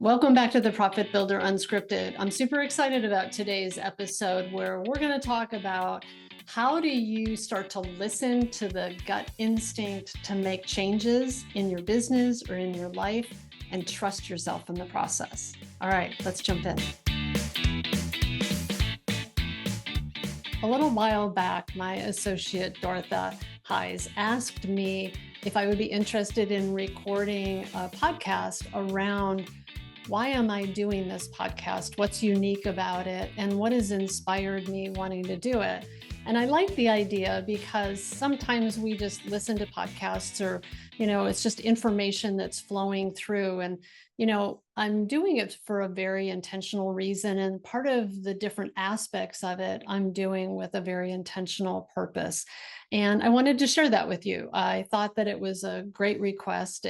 Welcome back to the Profit Builder Unscripted. I'm super excited about today's episode where we're going to talk about how do you start to listen to the gut instinct to make changes in your business or in your life and trust yourself in the process. All right, let's jump in. A little while back, my associate Dortha and I asked me if I would be interested in recording a podcast around why am I doing this podcast? What's unique about it? And what has inspired me wanting to do it? And I like the idea because sometimes we just listen to podcasts or, it's just information that's flowing through. And, I'm doing it for a very intentional reason. And part of the different aspects of it, I'm doing with a very intentional purpose. And I wanted to share that with you. I thought that it was a great request.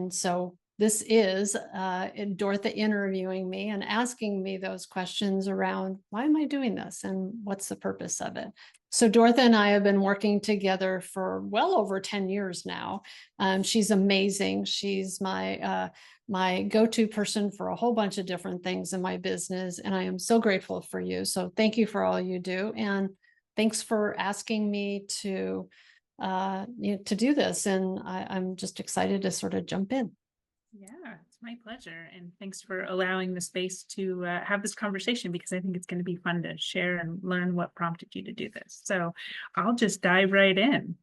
So this is Dortha interviewing me and asking me those questions around why am I doing this and what's the purpose of it? So Dortha and I have been working together for well over 10 years now. She's amazing. She's my go-to person for a whole bunch of different things in my business. And I am so grateful for you. So thank you for all you do. And thanks for asking me to do this. And I'm just excited to sort of jump in. Yeah, it's my pleasure. And thanks for allowing the space to have this conversation, because I think it's going to be fun to share and learn what prompted you to do this. So I'll just dive right in.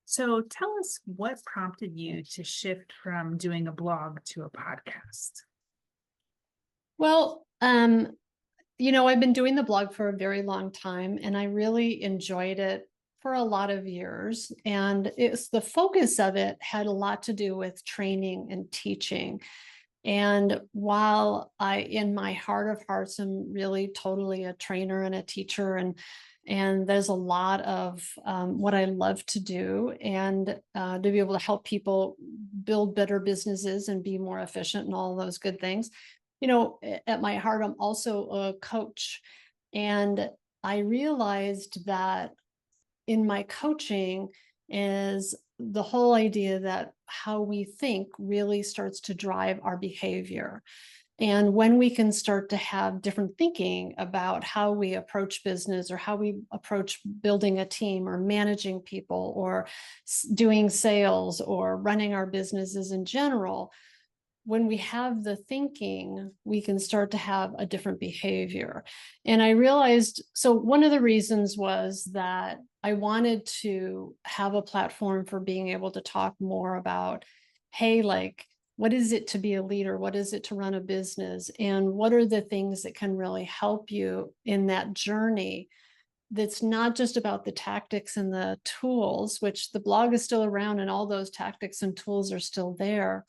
So tell us what prompted you to shift from doing a blog to a podcast? Well, I've been doing the blog for a very long time and I really enjoyed it for a lot of years. And it's the focus of it had a lot to do with training and teaching. And while I, in my heart of hearts, am really totally a trainer and a teacher, and there's a lot of what I love to do, and to be able to help people build better businesses and be more efficient and all those good things. At my heart, I'm also a coach. And I realized that in my coaching is the whole idea that how we think really starts to drive our behavior. And when we can start to have different thinking about how we approach business or how we approach building a team or managing people or doing sales or running our businesses in general, when we have the thinking, we can start to have a different behavior. And I realized, so one of the reasons was that I wanted to have a platform for being able to talk more about, hey, like, what is it to be a leader? What is it to run a business? And what are the things that can really help you in that journey? That's not just about the tactics and the tools, which the blog is still around and all those tactics and tools are still there.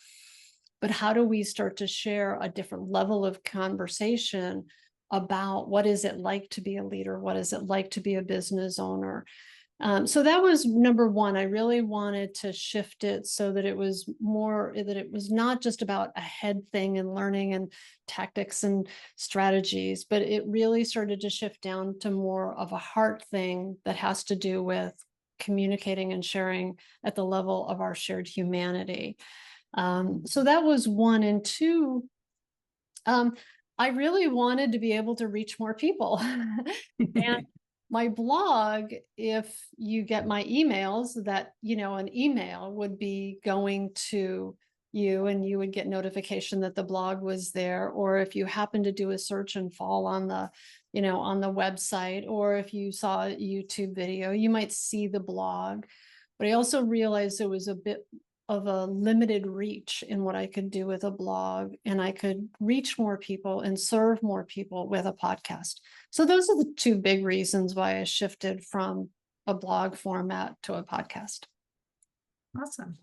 But how do we start to share a different level of conversation about what is it like to be a leader? What is it like to be a business owner? So that was number one. I really wanted to shift it so that it was not just about a head thing and learning and tactics and strategies, but it really started to shift down to more of a heart thing that has to do with communicating and sharing at the level of our shared humanity. So that was one. And two, I really wanted to be able to reach more people. And my blog, if you get my emails, that, an email would be going to you and you would get notification that the blog was there. Or if you happen to do a search and fall on the, on the website, or if you saw a YouTube video, you might see the blog. But I also realized there was a bit of a limited reach in what I could do with a blog, and I could reach more people and serve more people with a podcast. So those are the two big reasons why I shifted from a blog format to a podcast. Awesome.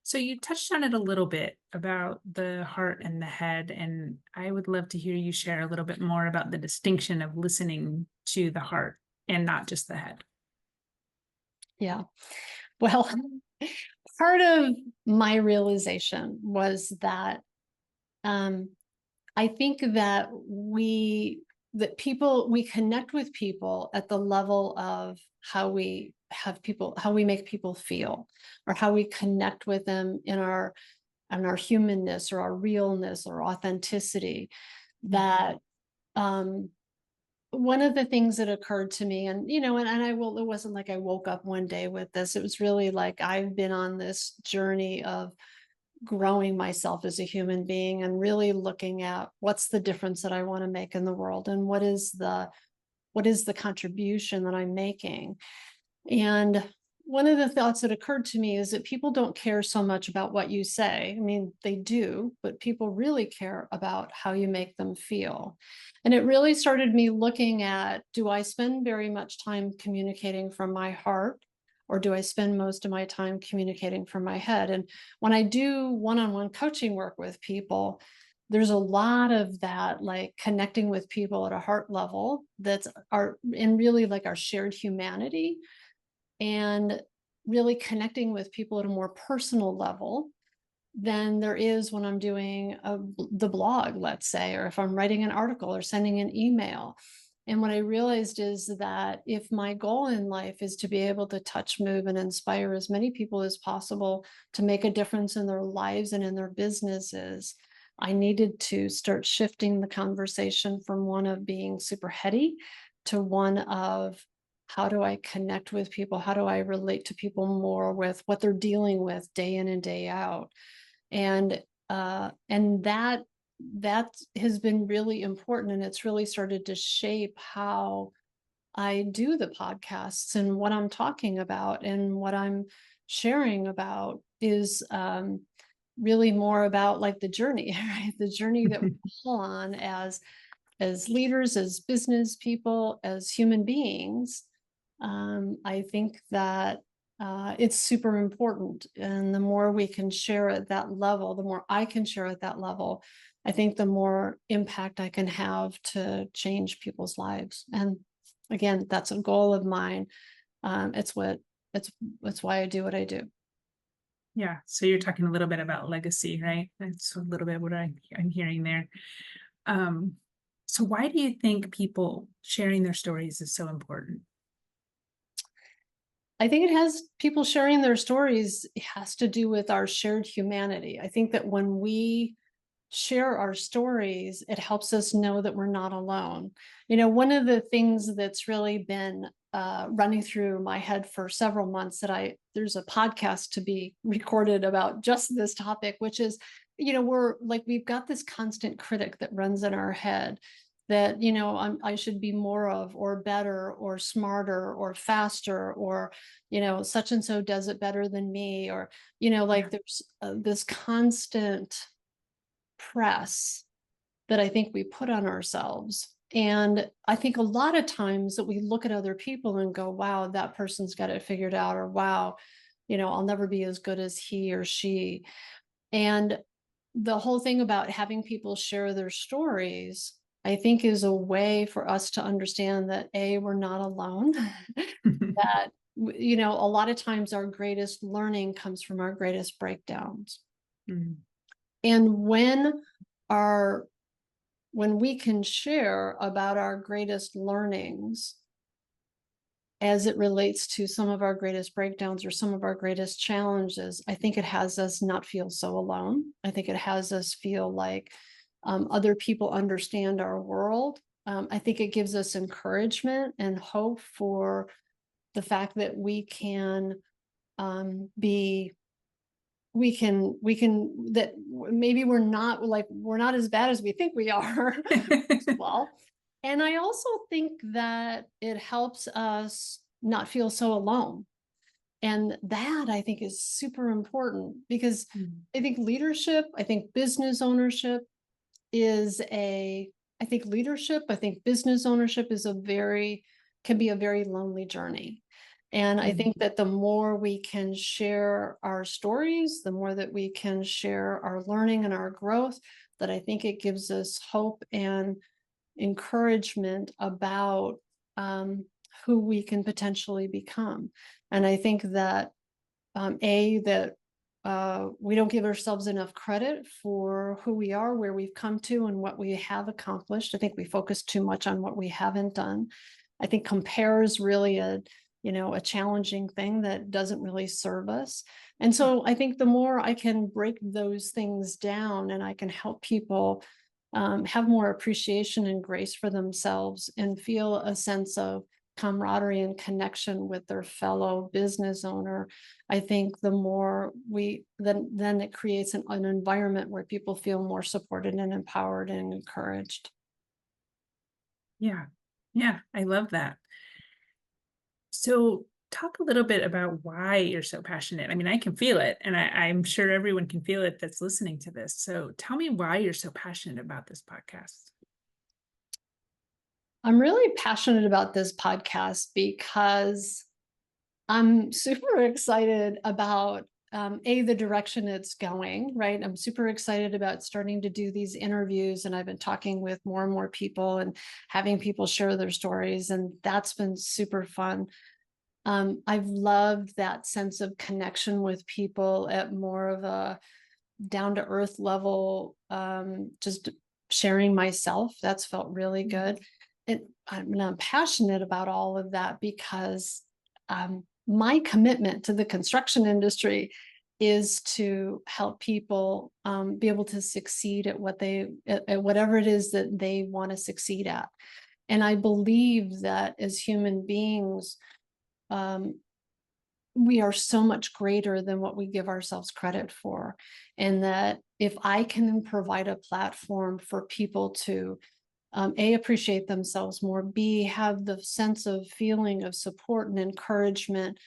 So you touched on it a little bit about the heart and the head, and I would love to hear you share a little bit more about the distinction of listening to the heart and not just the head. Yeah. Well, part of my realization was that I think that we connect with people at the level of how we make people feel, or how we connect with them in our and our humanness or our realness or authenticity, that um, one of the things that occurred to me, and and I will, it wasn't like I woke up one day with this. It was really like I've been on this journey of growing myself as a human being and really looking at what's the difference that I want to make in the world, and what is the contribution that I'm making. And one of the thoughts that occurred to me is that people don't care so much about what you say. I mean, they do, but people really care about how you make them feel. And it really started me looking at, do I spend very much time communicating from my heart? Or do I spend most of my time communicating from my head? And when I do one on one coaching work with people, there's a lot of that, like connecting with people at a heart level, that's our, and really like our shared humanity, and really connecting with people at a more personal level than there is when I'm doing the blog, let's say, or if I'm writing an article or sending an email. And what I realized is that if my goal in life is to be able to touch, move, and inspire as many people as possible to make a difference in their lives and in their businesses, I needed to start shifting the conversation from one of being super heady to one of, how do I connect with people? How do I relate to people more with what they're dealing with day in and day out? And that has been really important, and it's really started to shape how I do the podcasts, and what I'm talking about and what I'm sharing about is really more about like the journey, right? The journey that we're all on as leaders, as business people, as human beings. I think that it's super important. And the more we can share at that level, the more I can share at that level, I think the more impact I can have to change people's lives. And again, that's a goal of mine. It's what it's why I do what I do. Yeah. So you're talking a little bit about legacy, right? That's a little bit what I'm hearing there. Um, so why do you think people sharing their stories is so important? I think it has, people sharing their stories, it has to do with our shared humanity. I think that when we share our stories, it helps us know that we're not alone. One of the things that's really been running through my head for several months, that there's a podcast to be recorded about just this topic, which is, we're like, we've got this constant critic that runs in our head that, I should be more of, or better, or smarter, or faster, or, such and so does it better than me, or, Yeah. like there's this constant press that I think we put on ourselves. And I think a lot of times that we look at other people and go, wow, that person's got it figured out, or wow, I'll never be as good as he or she. And the whole thing about having people share their stories, I think, is a way for us to understand that A, we're not alone, that, a lot of times our greatest learning comes from our greatest breakdowns. Mm, And our when we can share about our greatest learnings as it relates to some of our greatest breakdowns or some of our greatest challenges, I think it has us not feel so alone. I think it has us feel like other people understand our world. I think it gives us encouragement and hope for the fact that be we can that maybe we're not as bad as we think we are as well. And I also think that it helps us not feel so alone. And that, I think, is super important, because mm, I think business ownership is a I think business ownership can be a very lonely journey. And I mm, think that the more we can share our stories, the more that we can share our learning and our growth, that I think it gives us hope and encouragement about who we can potentially become. And I think that that we don't give ourselves enough credit for who we are, where we've come to, and what we have accomplished. I think we focus too much on what we haven't done. I think compare is really a challenging thing that doesn't really serve us. And so I think the more I can break those things down and I can help people have more appreciation and grace for themselves and feel a sense of camaraderie and connection with their fellow business owner, I think the more then it creates an environment where people feel more supported and empowered and encouraged. Yeah. Yeah. I love that. So talk a little bit about why you're so passionate. I mean, I can feel it, and I'm sure everyone can feel it that's listening to this. So tell me why you're so passionate about this podcast. I'm really passionate about this podcast because I'm super excited about the direction it's going, right? I'm super excited about starting to do these interviews, and I've been talking with more and more people and having people share their stories, and that's been super fun. I've loved that sense of connection with people at more of a down to earth level, just sharing myself. That's felt really good. And I'm passionate about all of that because my commitment to the construction industry is to help people be able to succeed at at whatever it is that they want to succeed at. And I believe that as human beings, um, we are so much greater than what we give ourselves credit for. And that if I can provide a platform for people to A, appreciate themselves more, B, have the sense of feeling of support and encouragement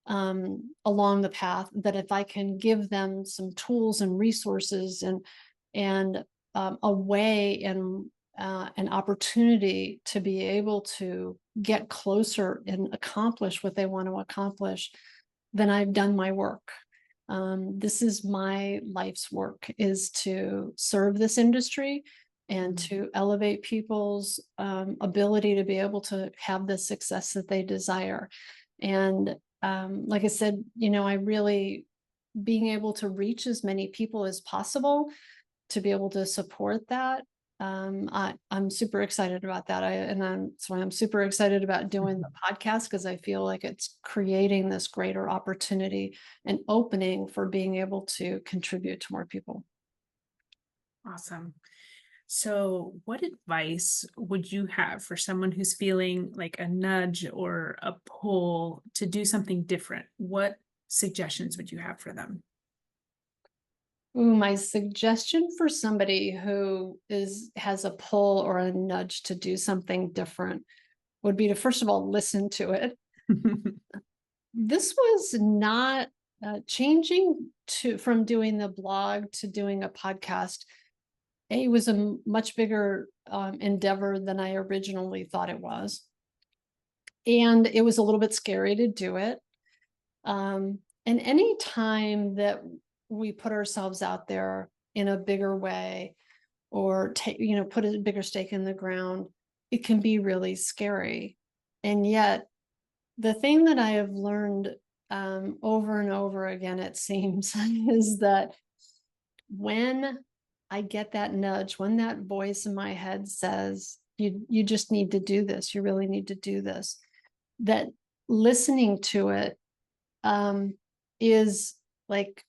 along the path, that if I can give them some tools and resources and a way and an opportunity to be able to get closer and accomplish what they want to accomplish, then I've done my work. This is my life's work, is to serve this industry and to elevate people's ability to be able to have the success that they desire. And like I said, I really being able to reach as many people as possible to be able to support that. I'm super excited about that. That's why I'm super excited about doing the podcast, because I feel like it's creating this greater opportunity and opening for being able to contribute to more people. Awesome. So, what advice would you have for someone who's feeling like a nudge or a pull to do something different? What suggestions would you have for them? Ooh, my suggestion for somebody who has a pull or a nudge to do something different would be to, first of all, listen to it. This was not changing from doing the blog to doing a podcast. It was a much bigger endeavor than I originally thought it was. And it was a little bit scary to do it. And any time that we put ourselves out there in a bigger way, or put a bigger stake in the ground, it can be really scary. And yet the thing that I have learned over and over again, it seems, is that when I get that nudge, when that voice in my head says, you just need to do this, you really need to do this, that listening to it is like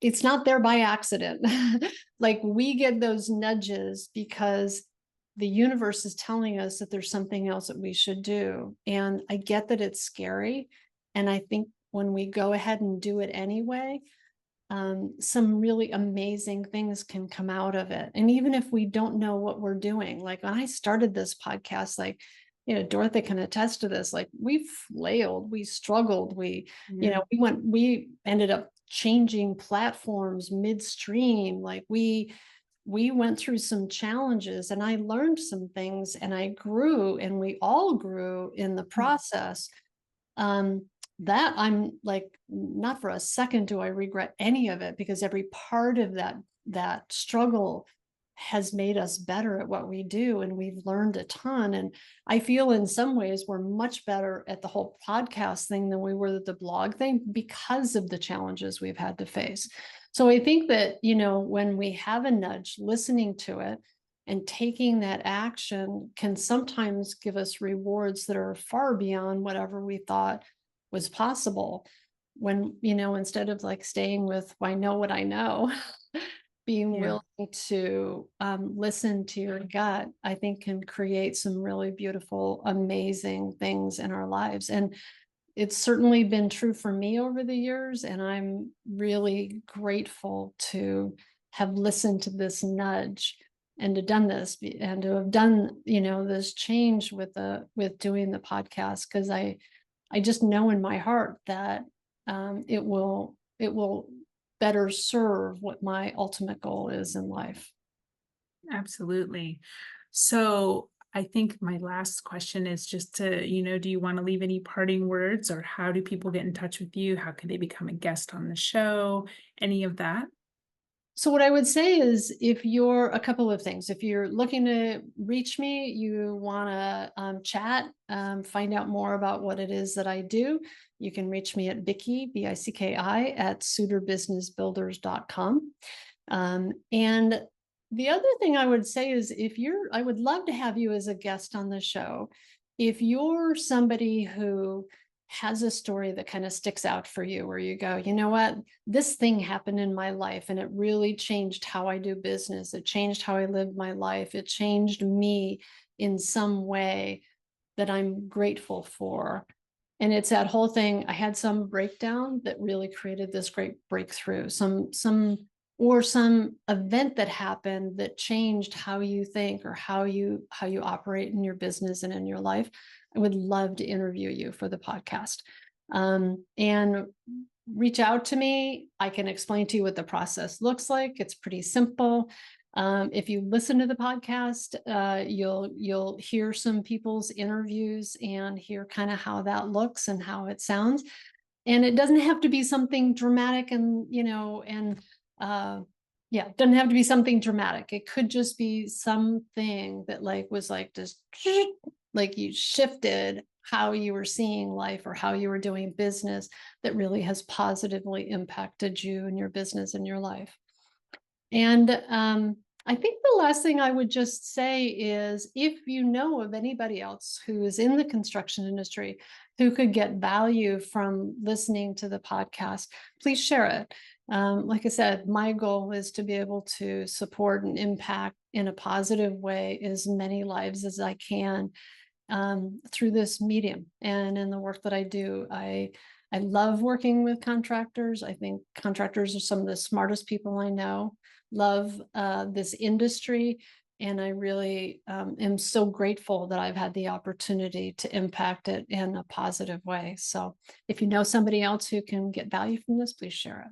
it's not there by accident. Like, we get those nudges because the universe is telling us that there's something else that we should do. And I get that it's scary. And I think when we go ahead and do it anyway, some really amazing things can come out of it. And even if we don't know what we're doing, like when I started this podcast, like, Dortha can attest to this, like we flailed, we struggled, we ended up changing platforms midstream. Like we went through some challenges, and I learned some things, and I grew, and we all grew in the process. um that I'm like, not for a second do I regret any of it, because every part of that struggle has made us better at what we do, and we've learned a ton. And I feel in some ways we're much better at the whole podcast thing than we were at the blog thing, because of the challenges we've had to face. So I think that, when we have a nudge, listening to it And taking that action can sometimes give us rewards that are far beyond whatever we thought was possible. When, instead of like staying with, well, I know what I know, being Yeah, willing to listen to your gut, I think can create some really beautiful, amazing things in our lives. And it's certainly been true for me over the years, and I'm really grateful to have listened to this nudge and to done this and to have done, this change with doing the podcast, because I just know in my heart that it will better serve what my ultimate goal is in life. absolutely. So I think my last question is just to, do you want to leave any parting words, or how do people get in touch with you? How can they become a guest on the show? Any of that? So what I would say is, if you're a couple of things, if you're looking to reach me, you want to chat, find out more about what it is that I do, you can reach me at Vicky, Bicki, at suitorbusinessbuilders.com. And the other thing I would say is, I would love to have you as a guest on the show. If you're somebody who has a story that kind of sticks out for you, where you go, you know what, this thing happened in my life and it really changed how I do business. It changed how I live my life. It changed me in some way that I'm grateful for. And it's that whole thing. I had some breakdown that really created this great breakthrough, some event that happened that changed how you think, or how you operate in your business and in your life. I would love to interview you for the podcast. And reach out to me. I can explain to you what the process looks like. It's pretty simple. If you listen to the podcast, you'll hear some people's interviews and hear kind of how that looks and how it sounds. And it doesn't have to be something dramatic, yeah, it doesn't have to be something dramatic. It could just be something that was like just like you shifted how you were seeing life or how you were doing business, that really has positively impacted you and your business and your life. And I think the last thing I would just say is, if you know of anybody else who is in the construction industry who could get value from listening to the podcast, please share it. Like I said, my goal is to be able to support and impact in a positive way as many lives as I can through this medium and in the work that I do. I love working with contractors. I think contractors are some of the smartest people I know. Love this industry, and I really am so grateful that I've had the opportunity to impact it in a positive way. So if you know somebody else who can get value from this, please share it.